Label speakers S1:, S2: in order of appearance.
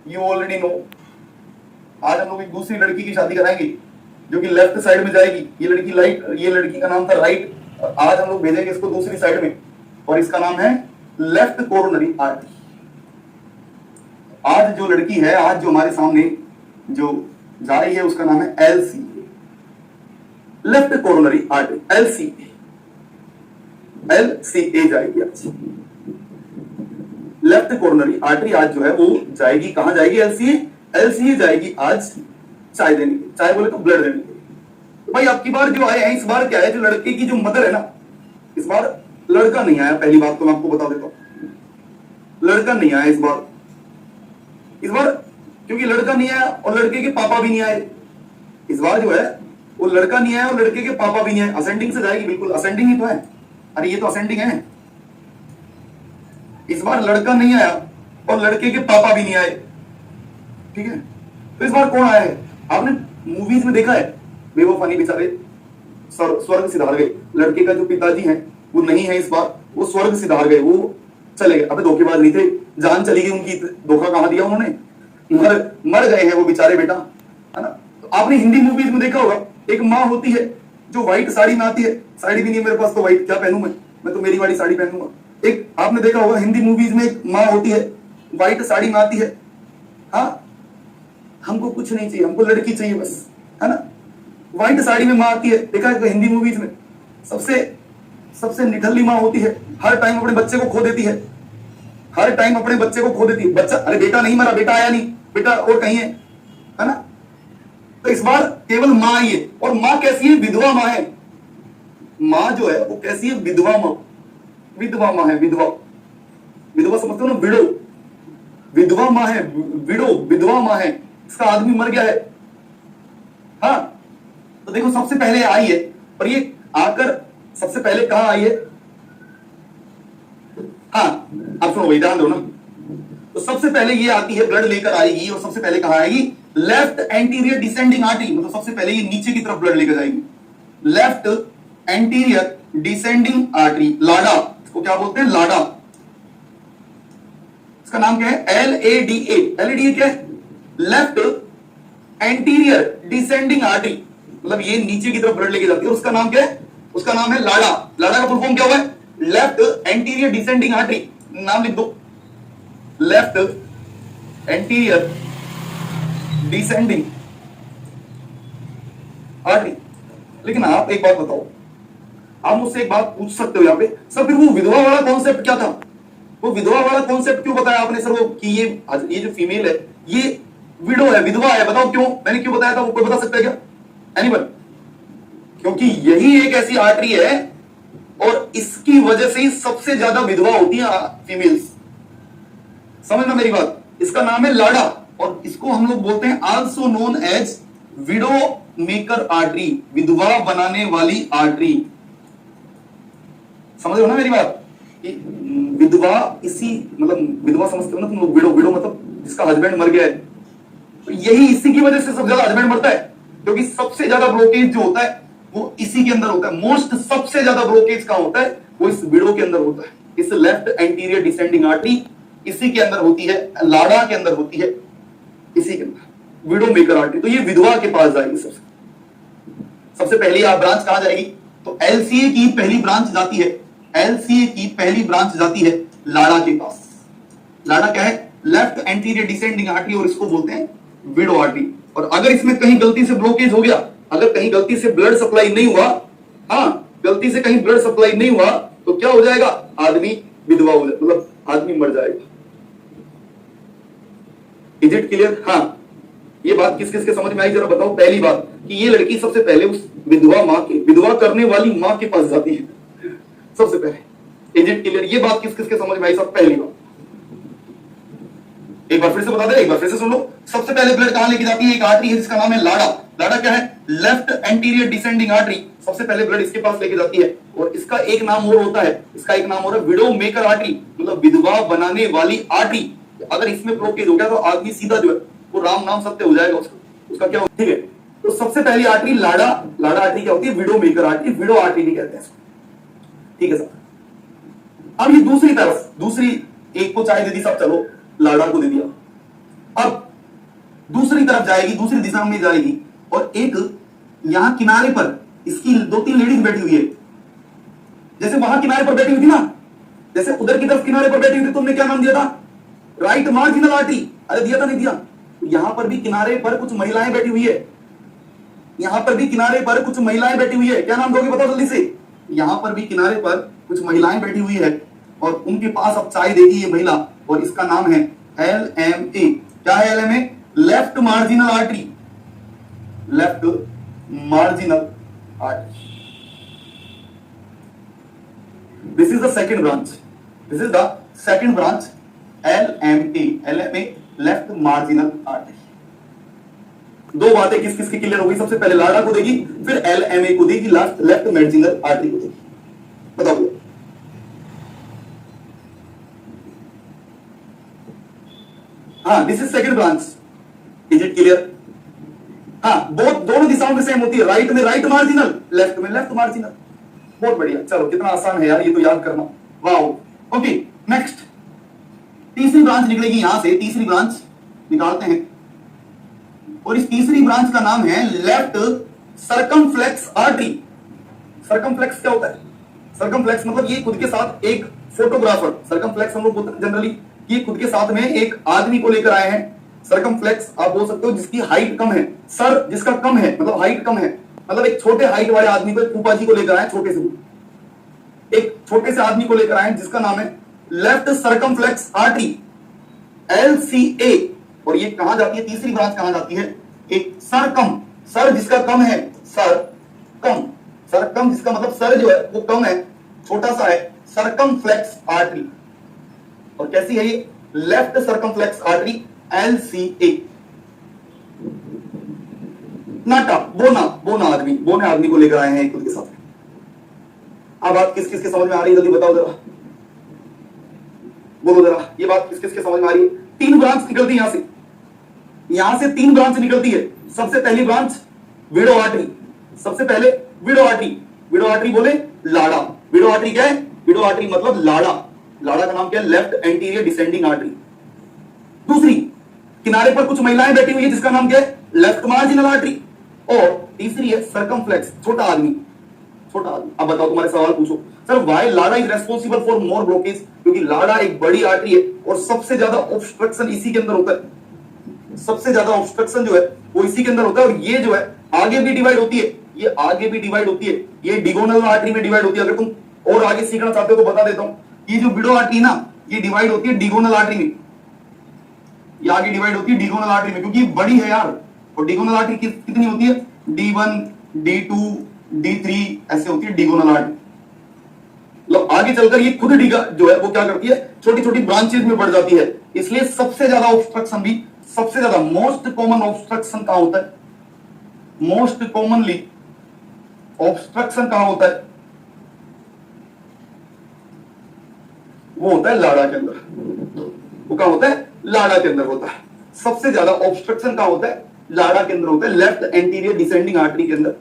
S1: You already know. आज हम लोग एक दूसरी लड़की की शादी कराएंगे जो कि लेफ्ट साइड में जाएगी। ये लड़की का नाम था राइट, और आज हम लोग भेजेंगे इसको दूसरी साइड में, और इसका नाम है लेफ्ट कोरोनरी आर्टरी। आज जो लड़की है, आज जो हमारे सामने जो जा रही है, उसका नाम है LC, left coronary artery, LCA जाएगी आज। लेफ्ट कोरोनरी आर्टरी आज जो है वो जाएगी, कहां जाएगी? एलसीए जाएगी आज चाय देने के, चाय बोले तो ब्लड देने के। तो भाई आपकी बार जो आए हैं, इस बार क्या है, जो लड़के की जो मदर है ना, इस बार लड़का नहीं आया। पहली बात तो मैं आपको बता देता हूं, लड़का नहीं आया इस बार क्योंकि लड़का नहीं आया और लड़के के पापा भी नहीं आए। इस बार जो है वो लड़का नहीं आया और लड़के के पापा भी नहीं आए। असेंडिंग से जाएगी, बिल्कुल असेंडिंग ही तो है। अरे ये तो असेंडिंग है। इस बार लड़का नहीं आया और लड़के के पापा भी नहीं आए, ठीक है। तो इस बार कौन आया है? आपने मूवीज में देखा है, बेवफा नहीं बेचारे स्वर्ग सिधार गए। लड़के का जो पिताजी हैं वो नहीं है इस बार, वो स्वर्ग सिधार गए, वो चले गए। अबे धोखेबाज नहीं थे, जान चली गई उनकी। धोखा कहां दिया उन्होंने? मर गए हैं वो बेचारे, बेटा, है ना। तो आपने हिंदी मूवीज में देखा होगा, एक माँ होती है जो व्हाइट साड़ी में आती है। साड़ी भी नहीं है मेरे पास तो व्हाइट क्या पहनूं मैं तो मेरी वाली साड़ी पहनूंगा। एक आपने देखा होगा हिंदी मूवीज में एक माँ होती है, व्हाइट साड़ी में आती है। हाँ, हमको कुछ नहीं चाहिए, हमको लड़की चाहिए बस, है ना। व्हाइट साड़ी में माँ आती है, देखा है तो हिंदी मूवीज में सबसे निठल्ली माँ होती है। हर टाइम अपने बच्चे को खो देती है, बच्चा, अरे बेटा नहीं मरा, बेटा आया नहीं, बेटा और कहीं है ना। तो इस बार केवल माँ आई है, और माँ कैसी है? विधवा माँ है। माँ जो है वो कैसी है? विधवा माँ है। विधवा समझते हो ना, विडो। विधवा माँ है, विधवा माँ है। इसका आदमी मर गया है। हाँ, तो देखो सबसे पहले आई है, और ये आकर सबसे पहले कहां आई है? हाँ, आप सुनो भाई, ध्यान दो ना। तो सबसे पहले ये आती है, ब्लड लेकर आएगी, और सबसे पहले कहां आएगी? लेफ्ट एंटीरियर डिसेंडिंग आर्टरी, मतलब सबसे पहले ये नीचे की तरफ ब्लड लेकर जाएगी। लेफ्ट एंटीरियर डिसेंडिंग आर्टरी, लाडा, इसको क्या बोलते हैं? लाडा। इसका नाम क्या है? LADA क्या है? लेफ्ट एंटीरियर डिसेंडिंग आर्टरी, मतलब ये नीचे की तरफ ब्लड लेके जाती है, और उसका नाम क्या है? उसका नाम है लाडा। लाडा का फुल फॉर्म क्या हुआ है? Left anterior descending artery. नाम लिख दो, लेफ्ट एंटीरियर डिसेंडिंग आर्टरी। लेकिन आप एक बात बताओ, आप मुझसे एक बात पूछ सकते हो यहां पे, सर फिर वो विधवा वाला कॉन्सेप्ट क्या था? वो विधवा वाला कॉन्सेप्ट क्यों बताया आपने सर? वो कि ये जो फीमेल है ये विडो है, विधवा है, बताओ क्यों? मैंने क्यों बताया था? वो कोई बता सकता है क्या? एनीवन? क्योंकि यही एक ऐसी आर्टरी है, और इसकी वजह से ही सबसे ज्यादा विधवा होती है फीमेल्स। समझना मेरी बात। इसका नाम है लाडा, और इसको हम लोग बोलते हैं also known as widow maker artery, विधवा बनाने वाली आर्टरी। समझ रहे हो ना मेरी बात? विधवा, इसी मतलब विधवा समझते हो ना तुम लोग? विडो मतलब जिसका हस्बैंड मर गया है, तो यही इसी की वजह से सबसे ज्यादा हस्बैंड मरता है, क्योंकि सबसे ज्यादा ब्लोकेज जो होता है वो इसी के अंदर होता है। मोस्ट सबसे ज्यादा ब्लोकेज कहां होता है? वो इस विडो के अंदर होता है। इस लेफ्ट एंटीरियर डिसेंडिंग आर्टरी इसी के अंदर होती है, लाडा के अंदर होती है, इसी के अंदर विडो मेकर आर्टरी। तो ये विधवा के पास जाएगी सबसे पहली आप ब्रांच कहां जाएगी? तो एलसीए की पहली ब्रांच जाती है, लाडा के पास। लाडा क्या है? लेफ्ट एंटीरियर डिसेंडिंग आर्टरी, और इसको बोलते हैं विडो आर्टरी। और अगर इसमें कहीं गलती से ब्लॉकेज हो गया, अगर कहीं गलती से ब्लड सप्लाई नहीं हुआ, गलती से कहीं ब्लड सप्लाई नहीं हुआ, तो क्या हो जाएगा? आदमी विधवा हो जाएगा, मतलब आदमी मर जाएगा। Is it clear? हाँ, ये बात किस किस के समझ में आई जरा बताओ। पहली बात कि ये लड़की सबसे पहले उस विधवा करने वाली मां के पास जाती है सबसे पहले। Is it clear? ये बात किस किस के समझ में आई? सब पहली बात एक बार फिर से बता दे, एक बार फिर से सुन लो। सबसे पहले ब्लड कहां लेके जाती है? एक आर्टरी है जिसका नाम है लाडा। लाडा क्या है? Left anterior descending artery. सबसे पहले ब्लड इसके पास लेके जाती है, और इसका एक नाम और होता है, इसका एक नाम और है विडो मेकर आर्टरी, मतलब विधवा बनाने वाली आर्टरी। अगर इसमें ब्लॉकेज हो गया तो आदमी सीधा जो है वो राम नाम सत्य हो जाएगा उसका क्या? ठीक है, तो सबसे पहली आर्टरी लाडा आर्टरी क्या होती है? Window maker artery, window artery भी कहते हैं इसको। ठीक है सर। अब ये दूसरी तरफ, दूसरी एक को चाय दे दी सब, चलो लाडा को दे दिया। अब दूसरी तरफ जाएगी, दूसरी दिशा में जाएगी, और एक यहां किनारे पर इसकी 2-3 लेडीज बैठी हुई है। जैसे वहां किनारे पर बैठी हुई थी ना, जैसे उधर की तरफ किनारे पर बैठी हुई थी, तुमने क्या नाम दिया था? Right marginal artery. अरे दिया था नहीं दिया? यहां पर भी किनारे पर कुछ महिलाएं बैठी हुई है, यहां पर भी किनारे पर कुछ महिलाएं बैठी हुई है। क्या नाम दोगे बताओ जल्दी से? यहां पर भी किनारे पर कुछ महिलाएं बैठी हुई है और उनके पास अब चाय देगी ये महिला, और इसका नाम है LMA। क्या है LMA? Left marginal artery. Left marginal artery. This is the second branch, this is the second branch LMA, left marginal artery. दो बातें किस किस की क्लियर हो गई? सबसे पहले लाडा को देगी, फिर LMA को देगी, लास्ट लेफ्ट मार्जिनल आर्टरी को देगी। बताओ। हाँ, this is second branch. Is it clear? हाँ, दोनों दिशाओं में सेम होती है। राइट में राइट मार्जिनल, लेफ्ट में लेफ्ट मार्जिनल। बहुत बढ़िया। चलो, कितना आसान है यार ये तो याद करना। वाओ। ओके, नेक्स्ट तीसरी ब्रांच निकलेगी यहां से। तीसरी ब्रांच निकालते हैं, और इस तीसरी ब्रांच का नाम है लेफ्ट सर्कमफ्लेक्स आर्टरी। सर्कमफ्लेक्स क्या होता है? सर्कमफ्लेक्स मतलब ये खुद के साथ एक फोटोग्राफर, सर्कमफ्लेक्स हम लोग जनरली ये खुद के साथ में एक आदमी को लेकर आए हैं। सर्कमफ्लेक्स आप बोल सकते हो जिसकी हाइट कम है, सर जिसका कम है, मतलब हाइट कम है, मतलब एक छोटे हाइट वाले आदमी को, फूफा जी को लेकर आए, छोटे से एक छोटे से आदमी को लेकर आए जिसका नाम है लेफ्ट सर्कमफ्लेक्स आर्टरी, LCA। और ये कहां जाती है? तीसरी ब्रांच कहां जाती है? एक सर कम, सर जिसका कम है, सर कम, सर कम जिसका मतलब सर जो है वो कम है, छोटा सा है, सर्कमफ्लेक्स आर्टरी। और कैसी है ये? Left circumflex artery, LCA। नाटा बोना, बोना आदमी, बोने आदमी को लेकर आए हैं खुद के साथ। अब बात किस किस के समझ में आ रही है? जल्दी बताओ जरा, बोलो जरा, ये बात किस किस के समझ में आ रही है? 3 ब्रांच निकलती है यहां से 3 ब्रांच निकलती है। सबसे पहली ब्रांच विडो आर्टरी, सबसे पहले विडो आर्टरी। विडो आर्टरी बोले लाड़ा। विडो आर्टरी क्या है? विडो आर्टरी मतलब लाड़ा। लाड़ा का नाम क्या है? Left anterior descending artery. दूसरी, किनारे पर कुछ महिलाएं बैठी हुई है जिसका नाम क्या है? Left marginal artery. और तीसरी है सर्कमफ्लेक्स, छोटा आदमी, छोटा आदमी। अब बताओ, तुम्हारे सवाल पूछो सर, व्हाई लाड़ा is responsible for more blockage? क्योंकि लाड़ा एक बड़ी आर्टरी है और सबसे ज्यादा ऑब्स्ट्रक्शन इसी के अंदर होता है। सबसे ज्यादा ऑब्स्ट्रक्शन जो है वो इसी के अंदर होता है। और ये जो है आगे भी डिवाइड होती है, ये आगे भी डिवाइड होती है, ये डिगोनल आर्टरी में डिवाइड होती है। अगर तुम और आगे सीखना चाहते हो तो बता देता हूं, ये जो विडो आर्टरी ना, ये डिवाइड होती है डिगोनल आर्टरी में। ये आगे डिवाइड होती है डिगोनल आर्टरी में, क्योंकि ये बड़ी है यार। और डिगोनल आर्टरी कितनी होती है? D1, D2, D3 ऐसे होती है डिगोनल आर्टरी। मतलब आगे चलकर ये खुद जो है वो क्या करती है? छोटी छोटी ब्रांचेस में बढ़ जाती है। इसलिए सबसे ज्यादा ऑब्स्ट्रक्शन भी, सबसे ज्यादा मोस्ट कॉमन ऑब्स्ट्रक्शन कहां होता है? मोस्ट कॉमनली ऑब्स्ट्रक्शन कहां होता है? वो होता है लाड़ा के अंदर। वो कहां होता है? लाड़ा के अंदर होता है। सबसे ज्यादा ऑब्स्ट्रक्शन कहां होता है? लाड़ा के अंदर होता है, लेफ्ट एंटीरियर डिसेंडिंग आर्टरी के अंदर